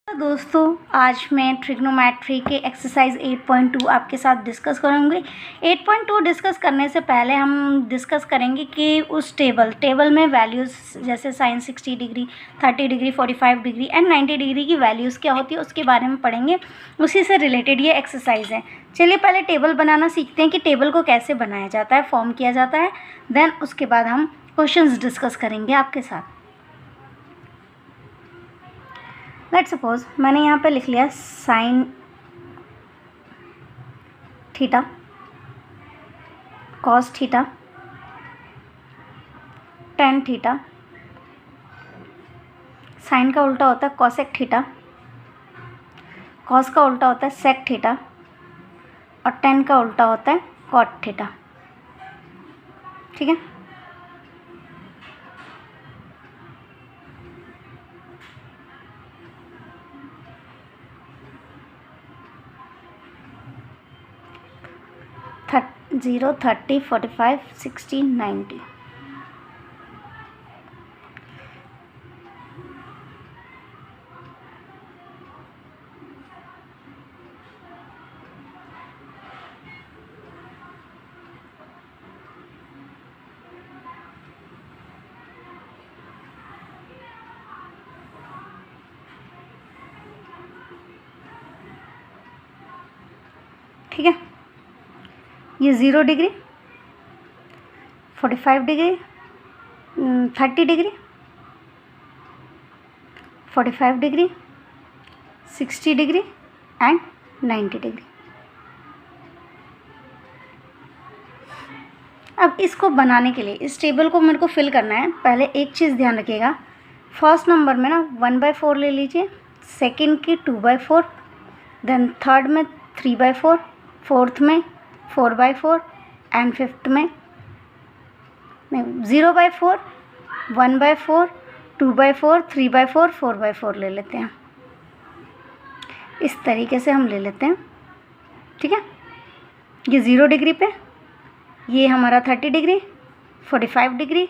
दोस्तों, आज मैं ट्रिग्नोमेट्री के एक्सरसाइज 8.2 आपके साथ डिस्कस करूँगी। 8.2 डिस्कस करने से पहले हम डिस्कस करेंगे कि उस टेबल में वैल्यूज़ जैसे sine 60 degree, 30 degree, 45 degree and 90 degree की वैल्यूज़ क्या होती है उसके बारे में पढ़ेंगे। उसी से रिलेटेड ये एक्सरसाइज है। चलिए पहले टेबल बनाना सीखते हैं कि टेबल को कैसे बनाया जाता है, फॉर्म किया जाता है। देन उसके बाद हम क्वेश्चंस डिस्कस करेंगे आपके साथ। लेट्स सपोज मैंने यहाँ पे लिख लिया sine theta, cos theta, tan theta. Sine का उल्टा होता है कॉसेक थीटा, कॉस का उल्टा होता है सेक थीटा और टेन का उल्टा होता है कॉट थीटा। ठीक है, जीरो, 30, 45, 60, 90। ठीक है, ये 0 degree, 45 degree, 30 degree, 45 degree, 60 degree and 90 degree. अब इसको बनाने के लिए इस टेबल को मेरे को फिल करना है। पहले एक चीज़ ध्यान रखिएगा, फर्स्ट नंबर में ना 1/4 ले लीजिए, सेकंड की 2/4, देन थर्ड में 3/4, फोर्थ में 4/4 एंड फिफ्थ में नहीं 0/4, 1/4, 2/4, 3/4, 4/4 ले लेते हैं। इस तरीके से हम ले लेते हैं। ठीक है, ये 0 डिग्री पे, ये हमारा 30 degree, 45 degree,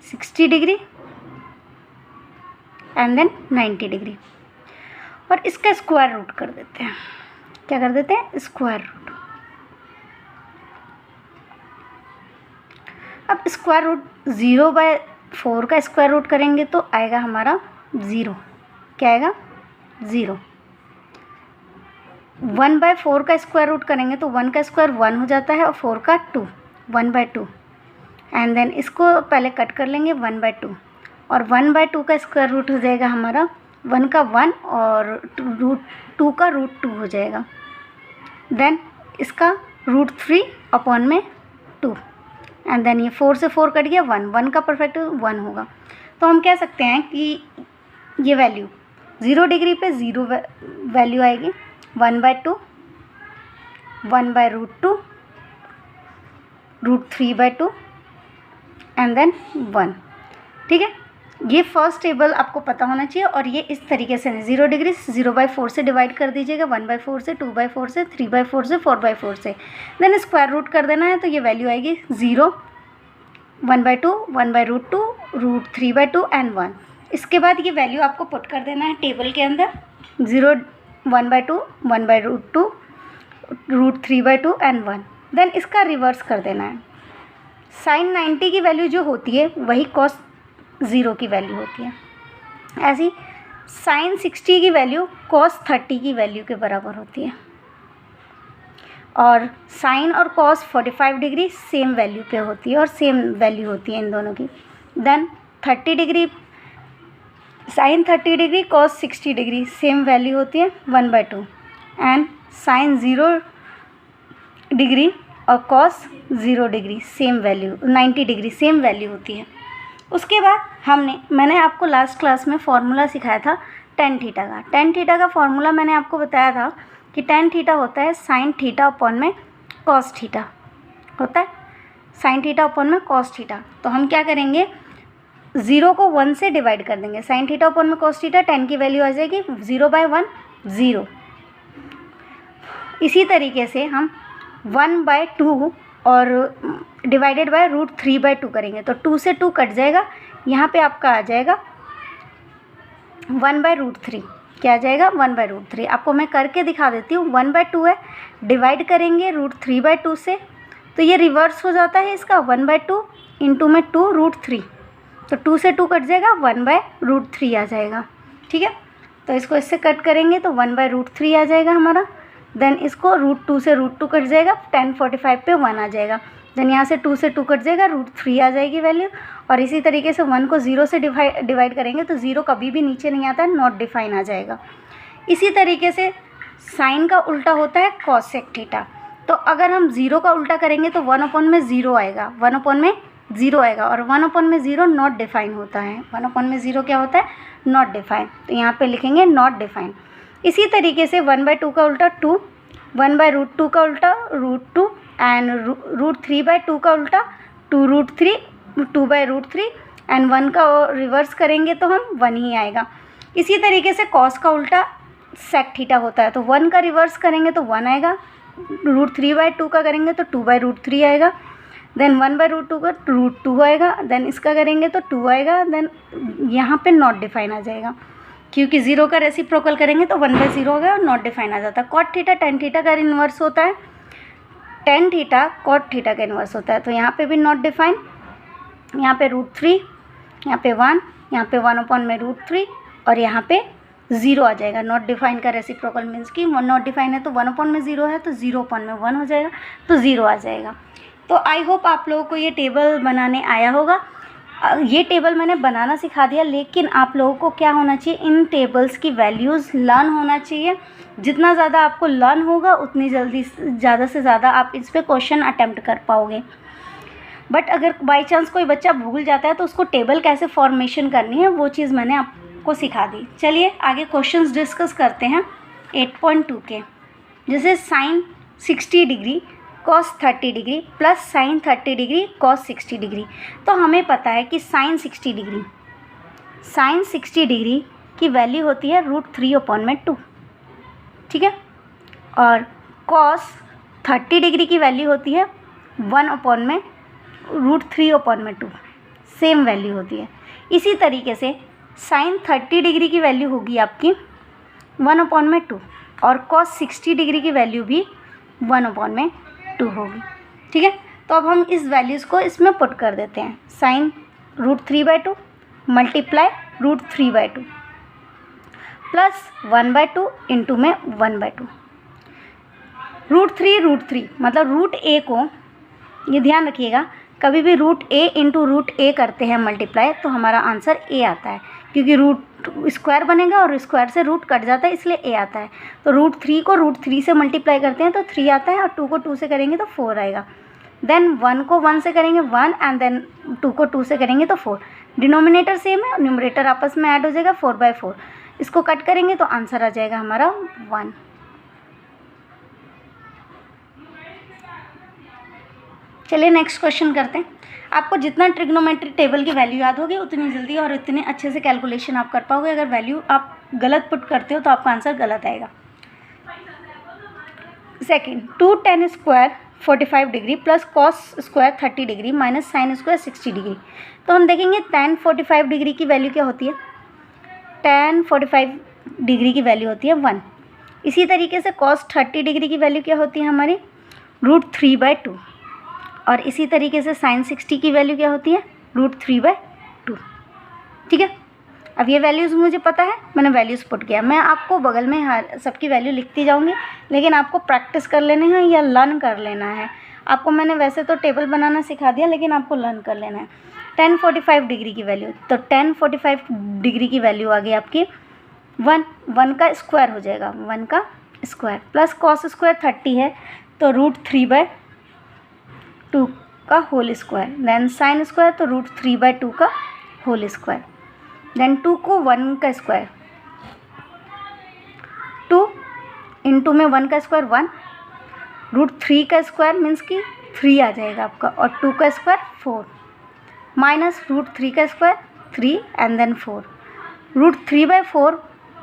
60 degree and then 90 degree. और इसका स्क्वायर रूट कर देते हैं। क्या कर देते हैं? Square root. अब स्क्वायर रूट 0/4 का स्क्वायर रूट करेंगे तो आएगा हमारा 0। क्या आएगा? 0। 1/4 का स्क्वायर रूट करेंगे तो 1 का स्क्वायर 1 हो जाता है और 4 का 2, 1/2। एंड देन इसको पहले कट कर लेंगे 1/2 और 1/2 का स्क्वायर रूट हो जाएगा हमारा 1 का 1 और रूट 2 का रूट 2 हो जाएगा। देन इसका रूट 3 में 2 एंड देन ये 4 से 4 कट गया 1, 1 का परफेक्ट 1 होगा। तो हम कह सकते हैं कि ये वैल्यू 0 डिग्री पे 0 वैल्यू आएगी, 1/2, 1/√2, √3/2 एंड देन 1। ठीक है, ये फर्स्ट टेबल आपको पता होना चाहिए। और ये इस तरीके से 0 डिग्री 0/4 से डिवाइड कर दीजिएगा, 1/4 से, 2/4 से, 3/4 से, 4/4 से। देन स्क्वायर रूट कर देना है तो ये वैल्यू आएगी 0, 1/2, 1/√2, √3/2 एंड 1। इसके बाद ये वैल्यू आपको पुट कर देना है टेबल के अंदर, 0, 1/2, 1/√2, √3/2 एंड 1। देन इसका रिवर्स कर देना है। साइन 90 की वैल्यू जो होती है वही कॉस 0 की वैल्यू होती है। ऐसी साइन 60 की वैल्यू कॉस 30 की वैल्यू के बराबर होती है। और साइन और कॉस 45 डिग्री सेम वैल्यू पे होती है और सेम वैल्यू होती है इन दोनों की। Then 30 degree, sine 30 degree cos 60 degree same value होती है 1/2 एंड साइन 0 डिग्री और cos 0 degree same value, 90 degree same value होती है। उसके बाद मैंने आपको लास्ट क्लास में फॉर्मूला सिखाया था टेन थीटा का। टेन थीटा का फॉर्मूला मैंने आपको बताया था कि टेन थीटा होता है साइन थीटा अपॉन में कॉस थीटा होता है, साइन थीटा अपॉन में कॉस थीटा। तो हम क्या करेंगे, 0 को 1 से डिवाइड कर देंगे। साइन थीटा अपॉन में कॉस थीटा, 10 की वैल्यू आ जाएगी 0/1, 0। इसी तरीके से हम 1/2 और डिवाइडेड बाय √3/2 करेंगे तो 2 से 2 कट जाएगा, यहाँ पे आपका आ जाएगा 1/√3। क्या आ जाएगा 1/√3। आपको मैं करके दिखा देती हूँ। 1/2 है, डिवाइड करेंगे √3/2 से, तो ये रिवर्स हो जाता है इसका 1/2 इंटू में 2√3, तो 2 से 2 कट जाएगा 1/√3 आ जाएगा। ठीक है, तो इसको इससे कट करेंगे तो 1/√3 आ जाएगा हमारा। देन इसको √2 से √2 कट जाएगा, 1045 पे 1 आ जाएगा। देन यहाँ से 2 से 2 कट जाएगा, √3 आ जाएगी वैल्यू। और इसी तरीके से 1 को 0 से डिवाइड करेंगे तो 0 कभी भी नीचे नहीं आता है, नॉट डिफाइन आ जाएगा। इसी तरीके से साइन का उल्टा होता है कॉसेक थीटा। तो अगर हम 0 का उल्टा करेंगे तो 1/0 आएगा, 1/0 आएगा, और 1/0 नॉट डिफाइन होता है। 1/0 क्या होता है? Not define. तो यहाँ पे लिखेंगे नॉट डिफाइन। इसी तरीके से 1/2 का उल्टा 2, 1/√2 का उल्टा √2 एंड √3/2 का उल्टा 2√3, 2/√3 एंड 1 का रिवर्स करेंगे तो हम 1 ही आएगा। इसी तरीके से कॉस का उल्टा सेक थीटा होता है, तो 1 का रिवर्स करेंगे तो 1 आएगा, √3/2 का करेंगे तो 2/√3 आएगा, देन 1/√2 का √2 आएगा, देन इसका करेंगे तो 2 आएगा। देन यहाँ पे नॉट डिफाइन आ जाएगा, क्योंकि 0 का रेसिप्रोकल करेंगे तो 1/0 हो गया और नॉट डिफाइन आ जाता है। कॉट थीटा tan थीटा का इन्वर्स होता है, tan थीटा कॉट थीटा का इन्वर्स होता है। तो यहाँ पे भी नॉट डिफाइन, यहाँ पे √3, यहाँ पे 1, यहाँ पे 1/√3 और यहाँ पे 0 आ जाएगा। नॉट डिफाइन का रेसिप्रोकल मीन्स कि नॉट डिफाइन है तो 1/0 है तो 0/1 हो जाएगा, तो 0 आ जाएगा। तो आई होप आप लोगों को ये टेबल बनाने आया होगा। ये टेबल मैंने बनाना सिखा दिया, लेकिन आप लोगों को क्या होना चाहिए, इन टेबल्स की वैल्यूज़ लर्न होना चाहिए। जितना ज़्यादा आपको लर्न होगा उतनी जल्दी ज़्यादा से ज़्यादा आप इस पर क्वेश्चन अटैम्प्ट कर पाओगे। बट अगर बाई चांस कोई बच्चा भूल जाता है तो उसको टेबल कैसे फॉर्मेशन करनी है वो चीज़ मैंने आपको सिखा दी। चलिए आगे क्वेश्चंस डिस्कस करते हैं 8.2 के। जैसे sine 60 degree cos 30 degree plus sine 30 degree cos 60 degree. तो हमें पता है कि साइन 60 डिग्री की वैल्यू होती है √3/2, ठीक है, और cos 30 डिग्री की वैल्यू होती है 1/√3/2, सेम वैल्यू होती है। इसी तरीके से साइन 30 डिग्री की वैल्यू होगी आपकी 1/2 और cos 60 डिग्री की वैल्यू भी 1/2 होगी। ठीक है, तो अब हम इस वैल्यूज़ को इसमें पुट कर देते हैं। साइन √3/2 मल्टीप्लाई √3/2 प्लस 1/2 इंटू में 1/2। √3 मतलब √a को, ये ध्यान रखिएगा, कभी भी √a इंटू √a करते हैं मल्टीप्लाई तो हमारा आंसर a आता है, क्योंकि रूट स्क्वायर बनेगा और स्क्वायर से रूट कट जाता है इसलिए a आता है। तो √3 को √3 से मल्टीप्लाई करते हैं तो 3 आता है, और 2 को 2 से करेंगे तो 4 आएगा। देन 1 को 1 से करेंगे 1 एंड देन 2 को 2 से करेंगे तो 4। डिनोमिनेटर सेम है, न्यूमरेटर आपस में ऐड हो जाएगा 4/4। इसको कट करेंगे तो आंसर आ जाएगा हमारा 1। चलिए नेक्स्ट क्वेश्चन करते हैं। आपको जितना ट्रिग्नोमेट्री टेबल की वैल्यू याद होगी उतनी जल्दी और इतने अच्छे से कैलकुलेशन आप कर पाओगे। अगर वैल्यू आप गलत पुट करते हो तो आपका आंसर गलत आएगा। Second, 2 tan square 45 degree plus cos square 30 degree minus sine square 60 degree. तो हम देखेंगे tan 45 डिग्री की वैल्यू क्या होती है। tan 45 डिग्री की वैल्यू होती है 1। इसी तरीके से cos 30 डिग्री की वैल्यू क्या होती है हमारी √3/2, और इसी तरीके से साइन 60 की वैल्यू क्या होती है √3/2। ठीक है, अब ये वैल्यूज़ मुझे पता है, मैंने वैल्यूज़ पुट किया। मैं आपको बगल में हर सबकी वैल्यू लिखती जाऊंगी, लेकिन आपको प्रैक्टिस कर लेना है या लर्न कर लेना है। आपको मैंने वैसे तो टेबल बनाना सिखा दिया, लेकिन आपको लर्न कर लेना है। tan 45 डिग्री की वैल्यू, तो tan 45 डिग्री की वैल्यू आ गई आपकी 1 का स्क्वायर हो जाएगा, 1 का स्क्वायर प्लस कॉस स्क्वायर 30 है तो √3/2 का whole square, then sine square तो √3/2 का होल स्क्वायर, देन 2 को 1 का स्क्वायर, 2 इंटू में 1 का स्क्वायर 1, √3 का स्क्वायर मीन्स कि 3 आ जाएगा आपका, और 2 का स्क्वायर 4 माइनस √3 का स्क्वायर 3 एंड देन 4। √3/4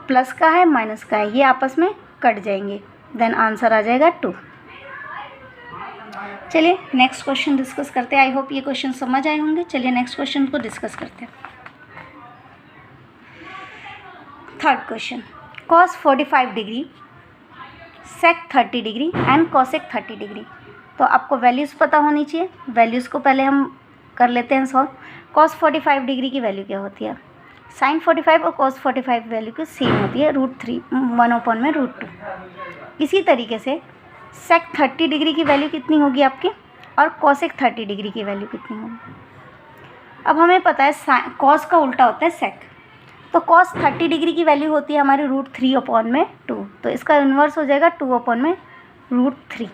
प्लस का है माइनस का है, ये आपस में कट जाएंगे, देन आंसर आ जाएगा 2। चलिए नेक्स्ट क्वेश्चन डिस्कस करते हैं। आई होप ये क्वेश्चन समझ आए होंगे। चलिए नेक्स्ट क्वेश्चन को डिस्कस करते हैं। Third question, cos 45 degree, sec 30 degree and cosec 30 degree. तो आपको वैल्यूज़ पता होनी चाहिए। वैल्यूज़ को पहले हम कर लेते हैं सॉल्व। कॉस 45 डिग्री की वैल्यू क्या होती है? साइन 45 और कॉस 45 वैल्यू की सेम होती है, √3 1/√2। इसी तरीके से सेक 30 डिग्री की वैल्यू कितनी होगी आपकी, और कॉसेक 30 डिग्री की वैल्यू कितनी होगी? अब हमें पता है कॉस का उल्टा होता है सेक, तो कॉस 30 डिग्री की वैल्यू होती है हमारी √3/2, तो इसका इन्वर्स हो जाएगा 2/√3।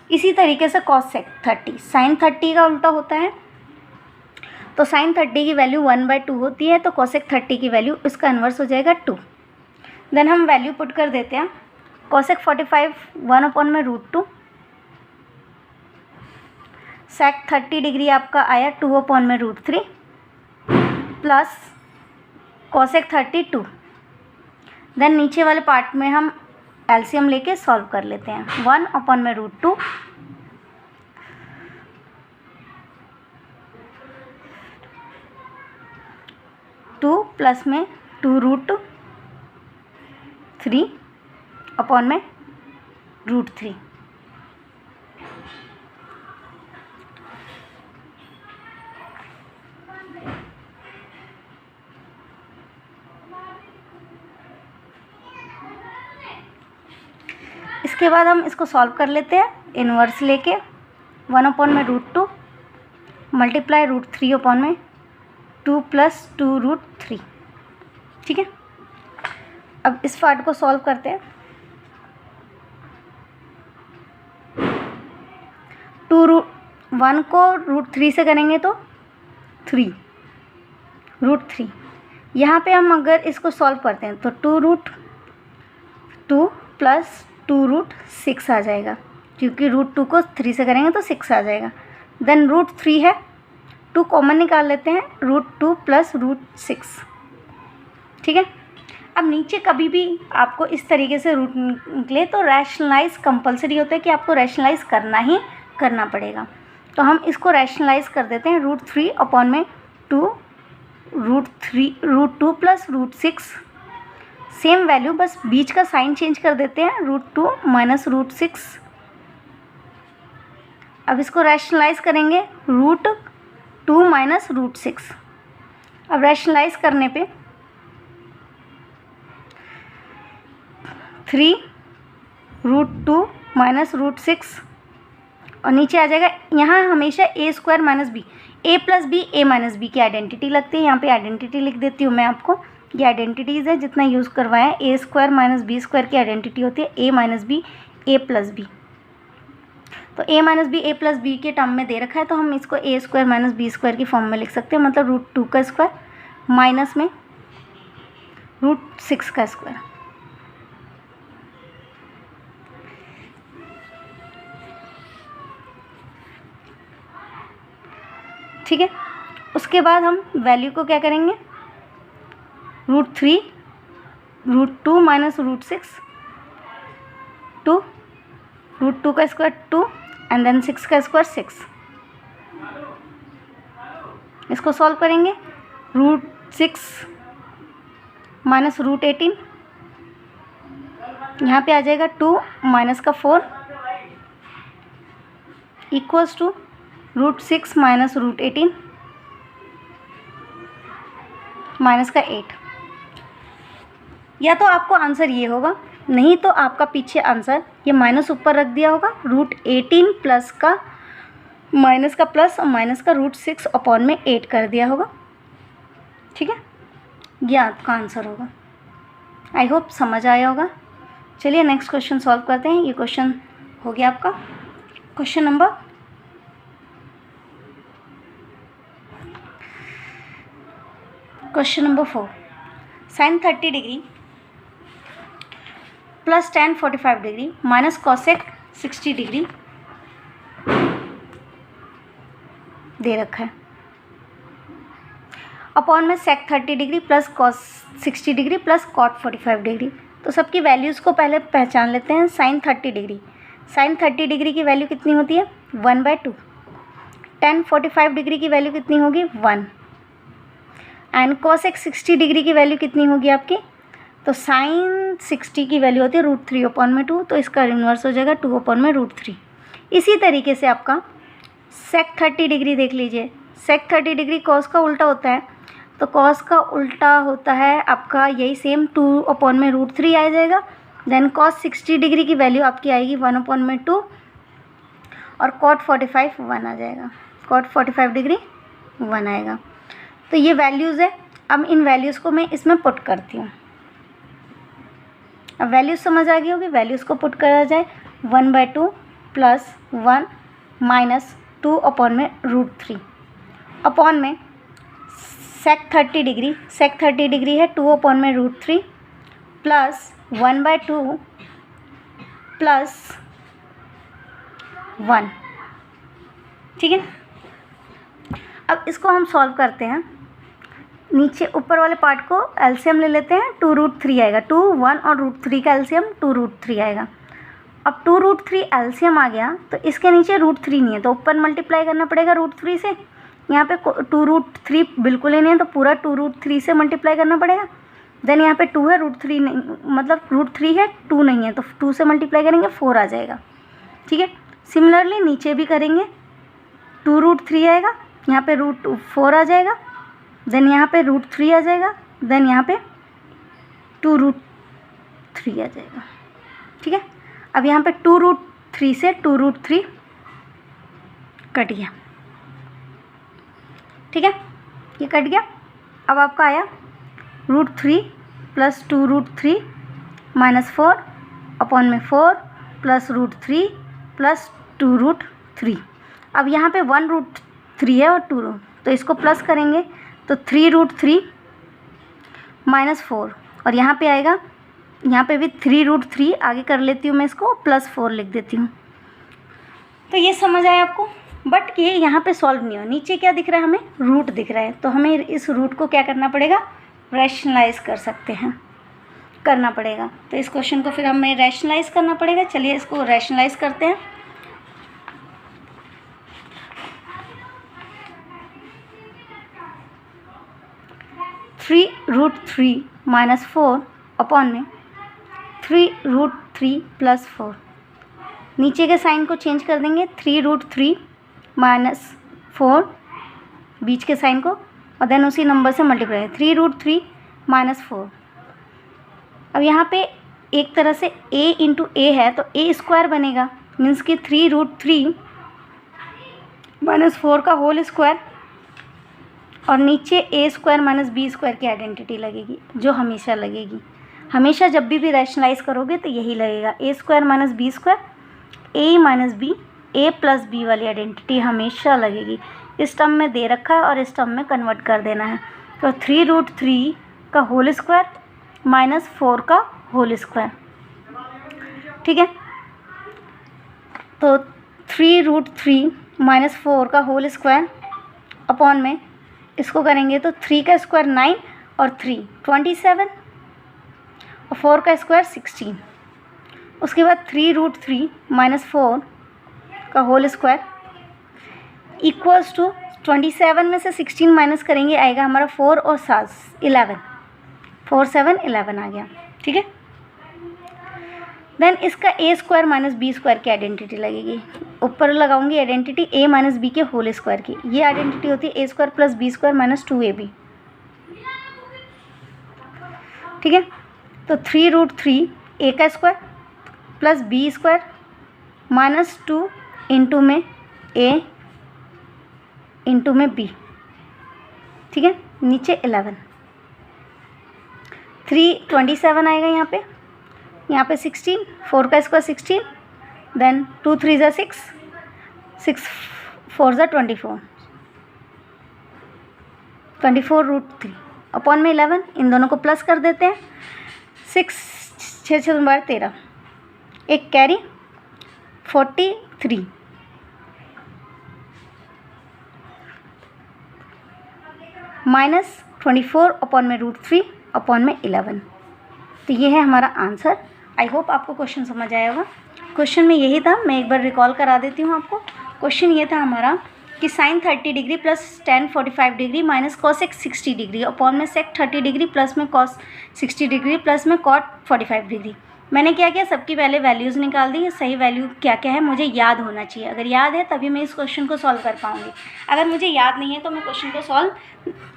इसी तरीके से कॉस सेक 30, साइन 30 का उल्टा होता है, तो साइन 30 की वैल्यू 1/2 होती है, तो कॉसेक 30 की वैल्यू इसका इन्वर्स हो जाएगा 2। देन हम वैल्यू पुट कर देते हैं। कॉसेक 45 1/√2, सेक 30 डिग्री आपका आया 2/√3 प्लस कॉसेक 32। देन नीचे वाले पार्ट में हम एलसीएम लेके सॉल्व कर लेते हैं। 1/√2 2 प्लस में 2√3/√3। इसके बाद हम इसको सॉल्व कर लेते हैं इन्वर्स लेके। 1/√2 मल्टीप्लाई √3/2 प्लस 2√3। ठीक है, अब इस पार्ट को सॉल्व करते हैं। 1 को √3 से करेंगे तो 3 √3। यहाँ पे हम अगर इसको सॉल्व करते हैं तो 2√2 प्लस 2√6 आ जाएगा, क्योंकि √2 को 3 से करेंगे तो 6 आ जाएगा। देन √3 है, 2 कॉमन निकाल लेते हैं, √2 प्लस √6। ठीक है, अब नीचे कभी भी आपको इस तरीके से रूट निकले तो रैशनलाइज कंपलसरी होता है कि आपको रैशनलाइज करना ही करना पड़ेगा। तो हम इसको रैशनलाइज कर देते हैं। √3/2 √2 प्लस √6, सेम वैल्यू, बस बीच का साइन चेंज कर देते हैं, √2 माइनस √6। अब इसको रैशनलाइज करेंगे, √2 माइनस √6। अब रैशनलाइज करने पे 3 √2 माइनस √6 और नीचे आ जाएगा। यहाँ हमेशा a² minus b, a plus b a minus b की आइडेंटिटी लगती है। यहाँ पे आइडेंटिटी लिख देती हूँ मैं आपको, ये आइडेंटिटीज़ है जितना यूज़ करवाया। a² माइनस b² की आइडेंटिटी होती है a minus b a plus b. तो a minus b a plus b के टर्म में दे रखा है, तो हम इसको a² माइनस b² की फॉर्म में लिख सकते हैं, मतलब √2 का स्क्वायर माइनस में √6 का स्क्वायर। ठीक है, उसके बाद हम वैल्यू को क्या करेंगे, √3 √2 माइनस √6 2 √2 का स्क्वायर 2 एंड देन 6 का स्क्वायर 6। इसको सॉल्व करेंगे, √6 माइनस √18, यहाँ पे आ जाएगा 2 माइनस का 4 इक्वल्स टू √6 माइनस √18 माइनस का 8। या तो आपको आंसर ये होगा, नहीं तो आपका पीछे आंसर ये माइनस ऊपर रख दिया होगा, √18 प्लस का माइनस का प्लस और माइनस का √6 अपॉन में 8 कर दिया होगा। ठीक है, ये आपका आंसर होगा। आई होप समझ आया होगा। चलिए नेक्स्ट क्वेश्चन सॉल्व करते हैं। ये क्वेश्चन हो गया आपका question number 4। Sine 30 degree plus tan 45 degree minus cosec 60 degree दे रखा है, अपॉन में sec 30 degree plus cos 60 degree plus cot 45 degree. तो सबकी वैल्यूज़ को पहले पहचान लेते हैं। साइन 30 डिग्री, साइन 30 डिग्री की वैल्यू कितनी होती है, 1/2। tan 45 डिग्री की वैल्यू कितनी होगी, 1। एंड कॉसेक 60 डिग्री की वैल्यू कितनी होगी आपकी, तो तो साइन 60 की वैल्यू होती है √3/2, तो इसका इन्वर्स हो जाएगा 2/√3। इसी तरीके से आपका सेक 30 डिग्री देख लीजिए। सेक 30 डिग्री कॉस का उल्टा होता है, तो कॉस का उल्टा होता है आपका यही सेम 2/√3 आ जाएगा। देन कॉस 60 डिग्री की वैल्यू आपकी आएगी 1/2 और कॉट 45 1 आ जाएगा। कॉट 45 डिग्री 1 आएगा। तो ये वैल्यूज़ है। अब इन वैल्यूज़ को मैं इसमें पुट करती हूँ। अब वैल्यूज़ समझ आ गई होगी। वैल्यूज़ को पुट करा जाए 1/2 + 1 - 2/√3 अपॉन में सेक 30 डिग्री। सेक 30 डिग्री है 2/√3 प्लस 1/2 प्लस 1। ठीक है। अब इसको हम सॉल्व करते हैं। नीचे ऊपर वाले पार्ट को एलसीएम ले लेते हैं। 2√3 आएगा। 2, 1 और √3 का एलसीएम 2√3 आएगा। अब 2√3 एलसीएम आ गया तो इसके नीचे √3 नहीं है, तो ऊपर मल्टीप्लाई करना पड़ेगा √3 से। यहाँ पे 2√3 बिल्कुल ही नहीं है, तो पूरा 2√3 से मल्टीप्लाई करना पड़ेगा। देन यहाँ पे 2 है, √3 नहीं, मतलब √3 है, 2 नहीं है, तो 2 से मल्टीप्लाई करेंगे 4 आ जाएगा। ठीक है। सिमिलरली नीचे भी करेंगे। 2√3 आएगा, यहाँ पे √4 आ जाएगा, देन यहाँ पे √3 आ जाएगा, देन यहाँ पे 2√3 आ जाएगा। ठीक है। अब यहाँ पे 2√3 से 2√3 कट गया। ठीक है, ये कट गया। अब आपका आया √3 + 2√3 - 4 अपॉन में 4 + √3 + 2√3। अब यहाँ पे 1√3 है और 2, तो इसको प्लस करेंगे तो 3√3 - 4 और यहाँ पे आएगा, यहाँ पे भी 3√3 आगे कर लेती हूँ मैं, इसको +4 लिख देती हूँ। तो ये समझ आया आपको। बट ये यहाँ पे सॉल्व नहीं हो। नीचे क्या दिख रहा है हमें? रूट दिख रहा है। तो हमें इस रूट को क्या करना पड़ेगा? रैशनलाइज कर सकते हैं, करना पड़ेगा। तो इस क्वेश्चन को फिर हमें रैशनलाइज करना पड़ेगा। चलिए इसको रैशनलाइज करते हैं। (3√3 - 4 अपॉन में 3√3 + 4। नीचे के साइन को चेंज कर देंगे। 3√3 - 4 बीच के साइन को, और देन उसी नंबर से मल्टीप्लाई। 3√3 - 4। अब यहाँ पे एक तरह से a × a है, तो a² बनेगा, मीन्स कि 3√3 - 4 का होल स्क्वायर, और नीचे a² - b² की आइडेंटिटी लगेगी, जो हमेशा लगेगी। हमेशा जब भी रैशनलाइज करोगे तो यही लगेगा, a² - b², a - b, a + b वाली आइडेंटिटी हमेशा लगेगी। इस टर्म में दे रखा है और इस टर्म में कन्वर्ट कर देना है। तो 3√3 का होल स्क्वायर - 4 का होल स्क्वायर। ठीक है। तो 3√3 - 4 का होल स्क्वायर अपॉन में इसको करेंगे तो 3 का स्क्वायर 9 और 3 27 और 4 का स्क्वायर 16। उसके बाद 3√3 - 4 का होल स्क्वायर इक्वल्स टू 27 में से 16 माइनस करेंगे, आएगा हमारा 4 और 7 11, 4 7 11 आ गया। ठीक है। देन इसका a² - b² की आइडेंटिटी लगेगी। ऊपर लगाऊंगी आइडेंटिटी a - b के होल स्क्वायर की। ये आइडेंटिटी होती है a² + b² - 2ab। ठीक है। तो 3√3 a का स्क्वायर प्लस b² -2 इंटू में a इंटू में b। ठीक है। नीचे 11, 327 आएगा यहाँ पे 16, 4 का स्क्वायर 16, देन 2 3 ज़ा 6, 6 4 ज़ा 24, 24√3 अपॉन में 11। इन दोनों को प्लस कर देते हैं। 6 6 6 12 13, एक कैरी 43 -24 अपॉन में √3 अपॉन में 11। तो ये है हमारा आंसर। आई होप आपको क्वेश्चन समझ आया होगा। क्वेश्चन में यही था, मैं एक बार रिकॉल करा देती हूँ आपको। क्वेश्चन ये था हमारा कि sine 30 degree plus tan 45 degree minus cosec 60 degree upon में सेक 30 डिग्री प्लस में कॉस 60 डिग्री प्लस में कॉट 45 डिग्री। मैंने क्या किया, सबकी पहले वैल्यूज़ निकाल दी। सही वैल्यू क्या क्या है मुझे याद होना चाहिए, अगर याद है तभी मैं इस क्वेश्चन को सॉल्व कर पाऊँगी। अगर मुझे याद नहीं है तो मैं क्वेश्चन को सॉल्व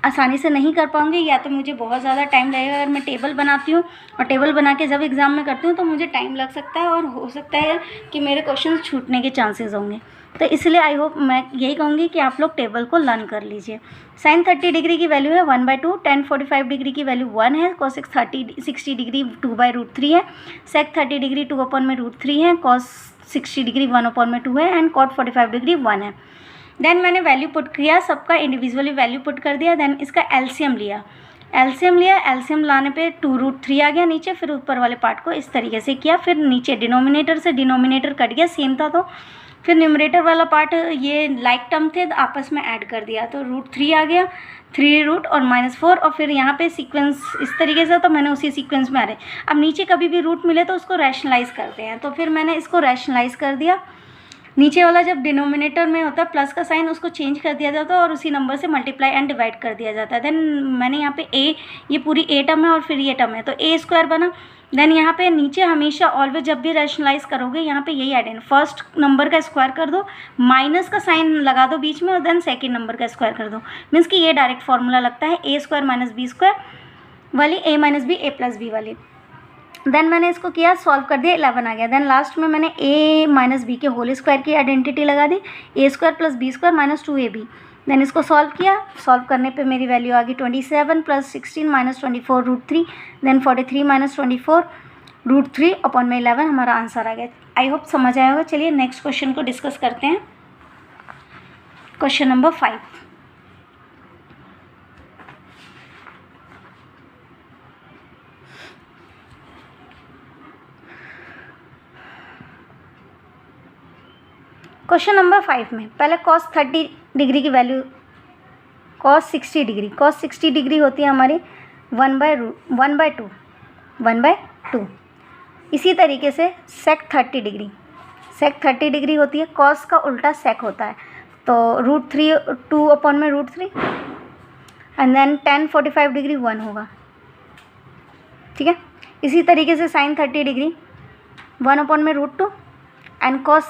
आसानी से नहीं कर पाऊँगी, या तो मुझे बहुत ज़्यादा टाइम लगेगा। अगर मैं टेबल बनाती हूँ और टेबल बना के जब एग्ज़ाम में करती हूँ तो मुझे टाइम लग सकता है और हो सकता है कि मेरे क्वेश्चन छूटने के चांसेस होंगे। तो इसलिए आई होप मैं यही कहूँगी कि आप लोग टेबल को लर्न कर लीजिए। साइन 30 डिग्री की वैल्यू है 1/2, टेन 45 डिग्री की वैल्यू 1 है, कॉसेक 60 डिग्री 2/√3 है, सेक 30 डिग्री 2/√3 है, कॉस 60 डिग्री 1/2 है एंड कॉट 45 डिग्री 1 है। देन मैंने वैल्यू पुट किया, सबका इंडिविजुअली वैल्यू पुट कर दिया। देन इसका एलसीएम लिया, एलसीएम लाने पे 2√3 आ गया नीचे। फिर ऊपर वाले पार्ट को इस तरीके से किया, फिर नीचे डिनोमिनेटर से डिनोमिनेटर कट गया, सेम था तो फिर न्यूमरेटर वाला पार्ट ये लाइक टर्म थे तो आपस में ऐड कर दिया तो √3 आ गया, 3 रूट और -4 और फिर यहाँ पे सीक्वेंस इस तरीके से, तो मैंने उसी सीक्वेंस में आ रहे। अब नीचे कभी भी रूट मिले तो उसको रैशनलाइज करते हैं, तो फिर मैंने इसको रैशनलाइज कर दिया। नीचे वाला जब डिनोमिनेटर में होता है प्लस का साइन उसको चेंज कर दिया जाता है और उसी नंबर से मल्टीप्लाई एंड डिवाइड कर दिया जाता है। देन मैंने यहाँ पे ये पूरी ए टर्म है और फिर ये टर्म है तो a² बना। देन यहाँ पे नीचे हमेशा ऑलवेज जब भी रैशनलाइज करोगे यहाँ पे यही ऐड, फर्स्ट नंबर का स्क्वायर कर दो, माइनस का साइन लगा दो बीच में और देन सेकेंड नंबर का स्क्वायर कर दो। मीन्स कि ये डायरेक्ट फार्मूला लगता है a² - b² वाली, a - b a + b वाली। देन मैंने इसको किया, सॉल्व कर दिया, 11 आ गया। देन लास्ट में मैंने a - b के होल स्क्वायर की आइडेंटिटी लगा दी, a² + b² - 2ab। देन इसको सॉल्व किया, सॉल्व करने पे मेरी वैल्यू आ गई 27 + 16 - 24 √3, देन 43 - 24 √3 अपॉन में 11 हमारा आंसर आ गया। आई होप समझ आया होगा। चलिए नेक्स्ट क्वेश्चन को डिस्कस करते हैं। Question number 5। क्वेश्चन नंबर 5 में पहले cos 30 डिग्री की वैल्यू, cos 60 डिग्री होती है हमारी 1/2। इसी तरीके से sec 30 डिग्री होती है, cos का उल्टा sec होता है तो √3 2/√3 एंड देन tan 45 डिग्री 1 होगा, ठीक है। इसी तरीके से sin 30 degree 1/√2 and cos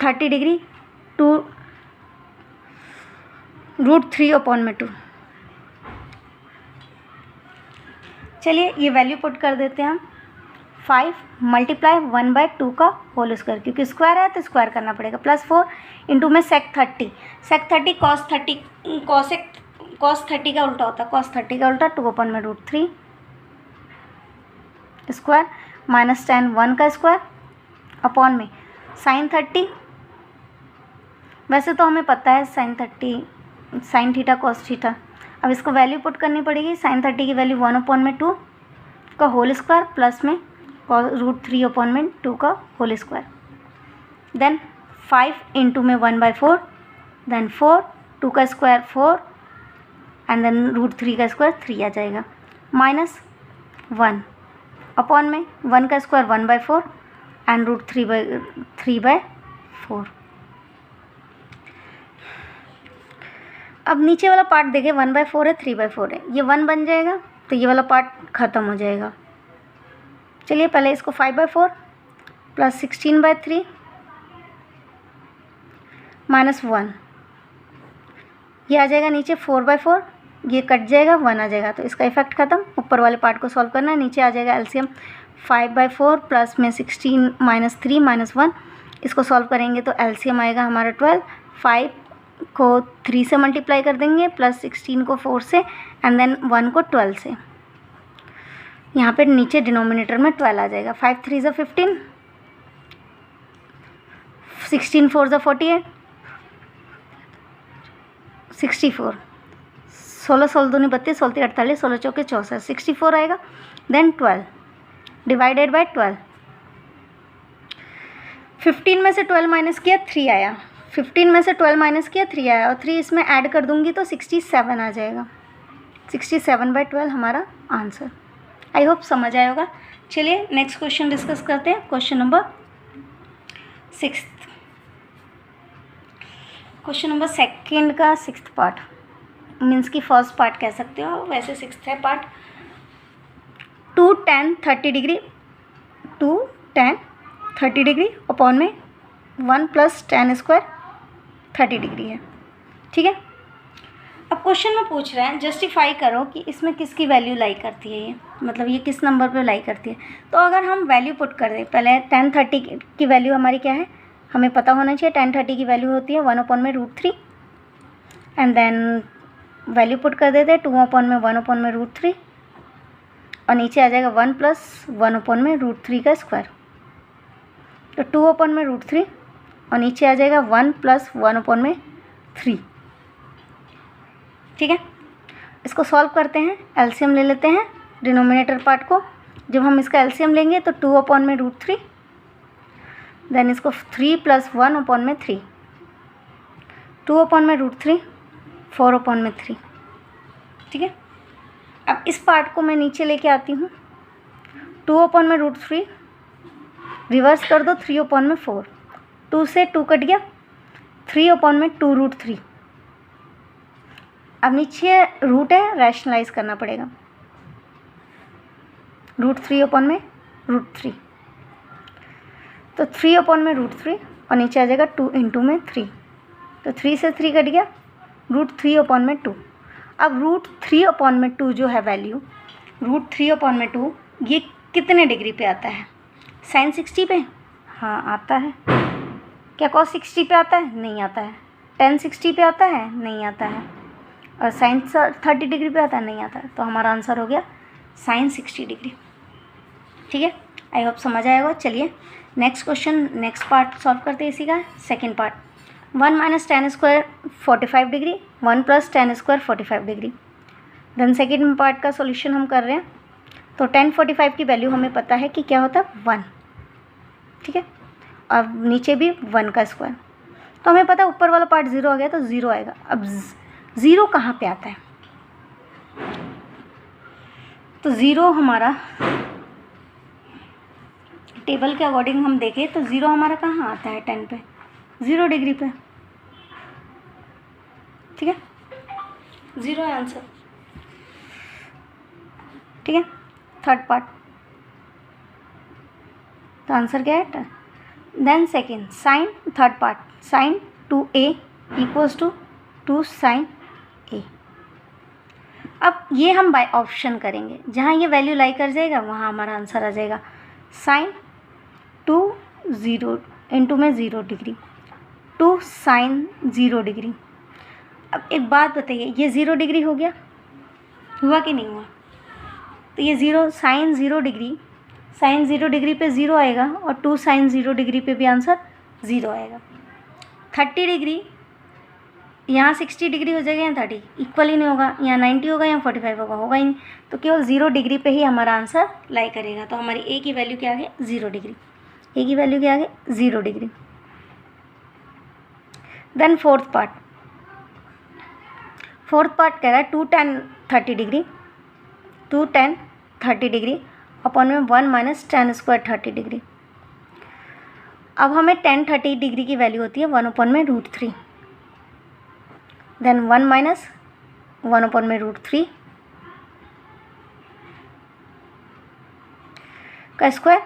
30 degree 2 √3/2। चलिए ये वैल्यू पुट कर देते हैं हम। 5 × 1/2 का होल स्क्वायर, क्योंकि स्क्वायर है तो स्क्वायर करना पड़ेगा, +4 इंटू में sec 30 cos 30 का उल्टा होता है, cos 30 का उल्टा 2/√3 स्क्वायर माइनस tan 1 का स्क्वायर अपॉन में sin 30। वैसे तो हमें पता है sin थीटा cos थीटा। अब इसको वैल्यू पुट करनी पड़ेगी। sin 30 की वैल्यू 1/2 का होल स्क्वायर प्लस में √3/2 का होल स्क्वायर, देन 5 इंटू में 1/4, देन 4, 2 का स्क्वायर 4 एंड देन √3 का स्क्वायर 3 आ जाएगा, -1 अपॉन में 1 का स्क्वायर 1/4 एंड √3/4। अब नीचे वाला पार्ट देखें, 1/4 है 3/4 है, ये 1 बन जाएगा तो ये वाला पार्ट ख़त्म हो जाएगा। चलिए पहले इसको 5/4 + 16/3 -1, ये आ जाएगा नीचे 4/4, ये कट जाएगा 1 आ जाएगा तो इसका इफेक्ट ख़त्म। ऊपर वाले पार्ट को सॉल्व करना है, नीचे आ जाएगा एलसीएम 5/4 प्लस में 16 - 3 -1, इसको सॉल्व करेंगे तो एलसीएम आएगा हमारा 12। 5 को 3 से मल्टीप्लाई कर देंगे प्लस 16 को 4 से एंड देन 1 को 12 से, यहाँ पे नीचे डिनोमिनेटर में 12 आ जाएगा। 5 × 3 = 15, 16 × 4 = 48, 64, 16 16 दूनी 32, 16 3 48, 16 चौके 64, 64 आएगा। देन 12 डिवाइडेड बाय 12, 15 में से 12 माइनस किया 3 आया, 15 में से 12 माइनस किया 3 आया और 3 इसमें ऐड कर दूंगी तो 67 आ जाएगा। 67/12 हमारा आंसर। आई होप समझ आया होगा। चलिए नेक्स्ट क्वेश्चन डिस्कस करते हैं। Question number 6। Question number second का 6th पार्ट, मीन्स की फर्स्ट पार्ट कह सकते हो, वैसे 6th है part. 2 tan 30 degree, 2 tan 30 degree upon में 1 + tan स्क्वायर 30 डिग्री है, ठीक है। अब क्वेश्चन में पूछ रहे हैं जस्टिफाई करो कि इसमें किसकी वैल्यू लाई करती है, ये मतलब ये किस नंबर पे लाई करती है। तो अगर हम वैल्यू पुट कर दें, पहले tan 30 की वैल्यू हमारी क्या है, हमें पता होना चाहिए। tan 30 की वैल्यू होती है 1/√3 एंड देन वैल्यू पुट कर देते हैं 2/1/√3 और नीचे आ जाएगा 1 + 1/√3 का स्क्वायर, तो 2/√3 और नीचे आ जाएगा 1 + 1/3, ठीक है। इसको सॉल्व करते हैं, एलसीएम ले लेते हैं डिनोमिनेटर पार्ट को। जब हम इसका एलसीएम लेंगे तो 2/√3, देन इसको 3 + 1/3, 2/√3 4/3, ठीक है। अब इस पार्ट को मैं नीचे लेके आती हूँ, 2/√3 रिवर्स कर दो 3/4, 2 से 2 कट गया, 3/2√3। अब नीचे रूट है, रैशनलाइज करना पड़ेगा, √3/√3, तो 3/√3 और नीचे आ जाएगा 2 × 3, तो 3 से 3 कट गया, √3/2। अब √3/2 जो है वैल्यू, √3/2 ये कितने डिग्री पे आता है, sin 60 पे, हाँ आता है। क्या cos 60 पे आता है, नहीं आता है। tan 60 पे आता है, नहीं आता है। और sin 30 डिग्री पे आता है, नहीं आता है। तो हमारा आंसर हो गया sin 60 डिग्री, ठीक है। आई होप समझ आएगा। चलिए next question, next part solve करते हैं इसी का, second part. 1 - tan square 45 degree, 1 + tan square 45 degree. Then second part का सॉल्यूशन हम कर रहे हैं। तो tan 45 की वैल्यू हमें पता है कि क्या होता है 1, ठीक है। अब नीचे भी 1 का स्क्वायर, तो हमें पता है ऊपर वाला पार्ट 0 आ गया तो 0 आएगा। अब 0 कहाँ पे आता है, तो 0 हमारा टेबल के अकॉर्डिंग हम देखें तो 0 हमारा कहाँ आता है, 10 पे, 0 डिग्री पे, ठीक है। 0 है आंसर, ठीक है। थर्ड पार्ट, तो आंसर क्या है। Then second sine, third part sin 2a = 2 sin a। अब ये हम बाय ऑप्शन करेंगे, जहाँ ये वैल्यू लाई कर जाएगा वहाँ हमारा आंसर आ जाएगा sin 2 0 इंटू में 0 डिग्री, 2 sin 0 डिग्री। अब एक बात बताइए, ये 0 डिग्री हो गया, हुआ कि नहीं हुआ, तो ये 0 sin 0 डिग्री, sin 0 डिग्री पे 0 आएगा और 2 sin 0 डिग्री पे भी आंसर 0 आएगा। 30 डिग्री यहाँ 60 डिग्री हो जाएगा, यहाँ 30 इक्वल ही नहीं होगा, यहाँ 90 होगा, यहाँ 45 होगा, होगा ही नहीं। तो केवल 0 डिग्री पे ही हमारा आंसर लाई करेगा। तो हमारी ए की वैल्यू क्या आ गई, 0 डिग्री। ए की वैल्यू क्या आ गई, 0 डिग्री। देन फोर्थ पार्ट कह रहा है 2 tan 30 degree, 2 tan 30 degree upon में 1 - tan स्क्वायर 30 डिग्री। अब हमें tan 30 डिग्री की वैल्यू होती है 1/√3, देन 1 - 1/√3 का स्क्वायर।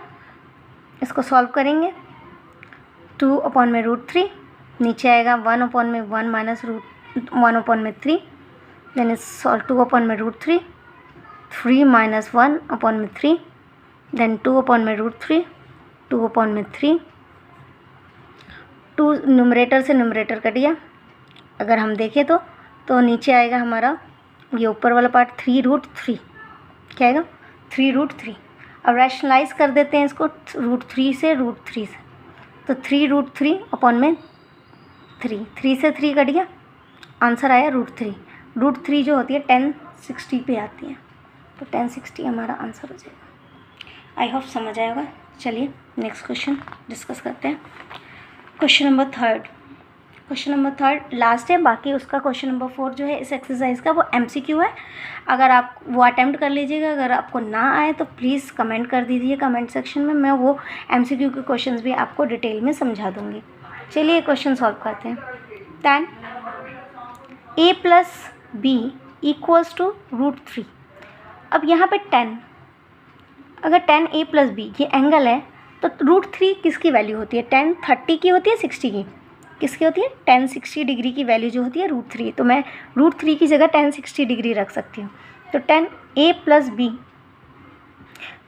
इसको सॉल्व करेंगे, 2/√3 नीचे आएगा 1/1 - 1/3, देन इस 2/√3, 3 - 1/3, देन 2/√3, 2/3, 2 न्यूमरेटर से न्यूमरेटर कट गया। अगर हम देखें तो नीचे आएगा हमारा ये ऊपर वाला पार्ट 3√3, क्या आएगा 3√3। अब रैशनलाइज कर देते हैं इसको √3 से, तो 3√3 अपॉन में 3 से 3 कट गया, आंसर आया √3। √3 जो होती है tan 60 पे आती है, तो tan 60 हमारा आंसर हो जाएगा। आई होप समझ आएगा। चलिए नेक्स्ट क्वेश्चन डिस्कस करते हैं। क्वेश्चन नंबर थर्ड लास्ट है, बाकी उसका क्वेश्चन नंबर 4 जो है इस एक्सरसाइज का वो MCQ है। अगर आप वो अटैम्प्ट कर लीजिएगा, अगर आपको ना आए तो प्लीज़ कमेंट कर दीजिए कमेंट सेक्शन में, मैं वो MCQ के क्वेश्चंस भी आपको डिटेल में समझा दूँगी। चलिए क्वेश्चन सॉल्व करते हैं। tan a plus b equals to √3। अब यहाँ पे tan, अगर tan a प्लस बी ये एंगल है तो √3 किसकी वैल्यू होती है? tan 30 की होती है 60 की? किसकी होती है? tan 60 डिग्री की वैल्यू जो होती है √3। तो मैं √3 की जगह tan 60 डिग्री रख सकती हूँ। तो tan a प्लस बी,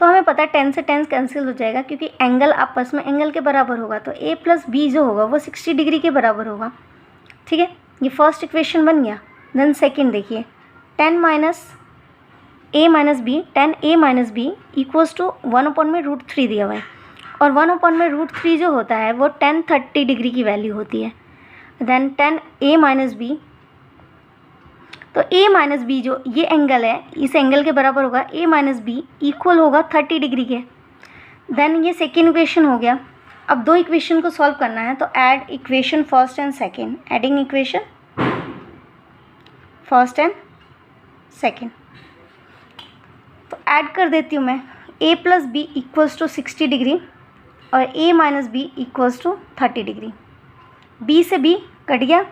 तो हमें पता है tan से tan कैंसिल हो जाएगा क्योंकि एंगल आपस में एंगल के बराबर होगा। तो a प्लस बी जो होगा वो 60 डिग्री के बराबर होगा। ठीक है, ये फर्स्ट इक्वेशन बन गया। देन सेकेंड देखिए, tan minus a minus b, tan a minus b equals to 1/√3 दिया हुआ है, और 1/√3 जो होता है वो tan 30 डिग्री की वैल्यू होती है। Then tan a minus b, तो a माइनस बी जो ये एंगल है इस एंगल के बराबर होगा, a माइनस बी इक्वल होगा 30 डिग्री के। देन ये सेकेंड इक्वेशन हो गया। अब दो इक्वेशन को सॉल्व करना है, तो add equation first and second, adding equation first and second. तो ऐड कर देती हूँ मैं, a plus b equals to 60 degree और a minus b equals to 30 degree. b से b कट गया,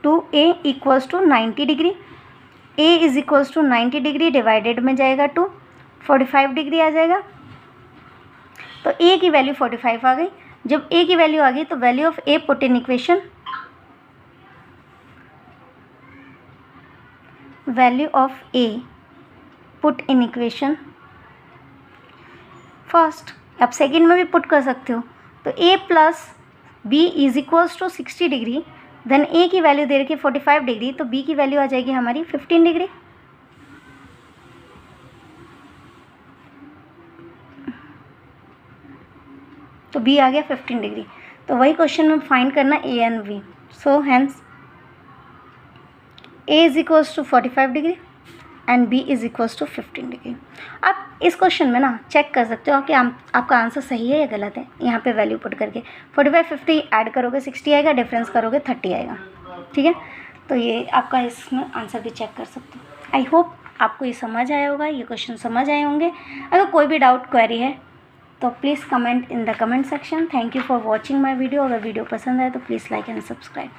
2a equals to 90 degree. a is equals to 90 degree divided में जाएगा 2, 45 डिग्री आ जाएगा। तो a की वैल्यू 45 आ गई। जब a की वैल्यू आ गई तो value of a put in equation, value of a put in equation first. आप सेकेंड में भी पुट कर सकते हो। तो a plus b is equals to 60 degree, then a की वैल्यू दे रखी है 45 डिग्री, तो b की वैल्यू आ जाएगी हमारी 15 डिग्री। तो b आ गया 15 डिग्री। तो वही क्वेश्चन में फाइंड करना a and v। So hence a is equals to 45 degree and b is equals to 15 degree. आप इस क्वेश्चन में ना चेक कर सकते हो कि आपका आंसर सही है या गलत है। यहाँ पे वैल्यू पुट करके 45 50 ऐड करोगे 60 आएगा, डिफरेंस करोगे 30 आएगा। ठीक है, तो ये आपका इसमें आंसर भी चेक कर सकते हो। आई होप आपको ये समझ आया होगा, ये क्वेश्चन समझ आए होंगे। अगर कोई भी डाउट क्वेरी है तो please comment in the comment section. Thank you for watching my video. अगर वीडियो पसंद आए तो प्लीज़ लाइक एंड सब्सक्राइब।